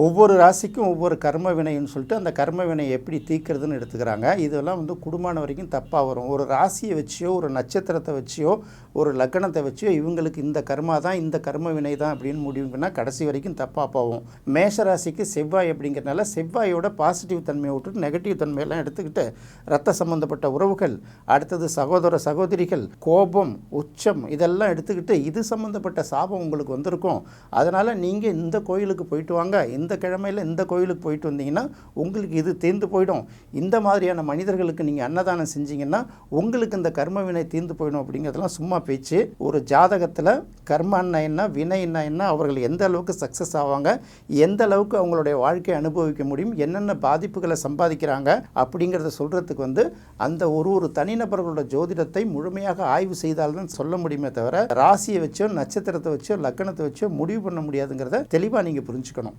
ஒவ்வொரு ராசிக்கும் ஒவ்வொரு கர்ம வினைன்னு சொல்லிட்டு அந்த கர்ம வினை எப்படி தீர்க்கிறதுன்னு எடுத்துக்கிறாங்க. இதெல்லாம் குடும்பமான வரைக்கும் தப்பாக வரும். ஒரு ராசியை வச்சியோ ஒரு நட்சத்திரத்தை வச்சியோ ஒரு லக்னத்தை வச்சியோ இவங்களுக்கு இந்த கர்மா தான் இந்த கர்ம வினை தான் அப்படின்னு முடிவு பண்ணால் கடைசி வரைக்கும் தப்பாக போகும். மேஷ ராசிக்கு செவ்வாய் அப்படிங்கிறனால செவ்வாயோட பாசிட்டிவ் தன்மையை விட்டுட்டு நெகட்டிவ் தன்மையெல்லாம் எடுத்துக்கிட்டு ரத்த சம்மந்தப்பட்ட உறவுகள், அடுத்தது சகோதர சகோதரிகள், கோபம், உச்சம் இதெல்லாம் எடுத்துக்கிட்டு இது சம்மந்தப்பட்ட சாபம் உங்களுக்கு வந்திருக்கும். அதனால் நீங்கள் இந்த கோயிலுக்கு போயிட்டு வாங்க, இந்த கிழமையில் இந்த கோயிலுக்கு போயிட்டு வந்தீங்கன்னா உங்களுக்கு இது தீர்ந்து போயிடும். இந்த மாதிரியான மனிதர்களுக்கு நீங்கள் அன்னதானம் செஞ்சீங்கன்னா உங்களுக்கு இந்த கர்ம வினை தீர்ந்து போயிடும் அப்படிங்கிறதுலாம் சும்மா பேச்சு. ஒரு ஜாதகத்தில் கர்மன்னா என்ன, வினைன்னா என்ன, அவர்கள் எந்த அளவுக்கு சக்ஸஸ் ஆவாங்க, எந்த அளவுக்கு அவங்களுடைய வாழ்க்கையை அனுபவிக்க முடியும், என்னென்ன பாதிப்புகளை சம்பாதிக்கிறாங்க அப்படிங்கிறத சொல்கிறதுக்கு அந்த ஒரு தனிநபர்களோட ஜோதிடத்தை முழுமையாக ஆய்வு செய்தால்தான் சொல்ல முடியுமே தவிர ராசியை வச்சோ நட்சத்திரத்தை வச்சோ லக்னத்தை வச்சோ முடிவு பண்ண முடியாதுங்கிறத தெளிவாக நீங்கள் புரிஞ்சுக்கணும்.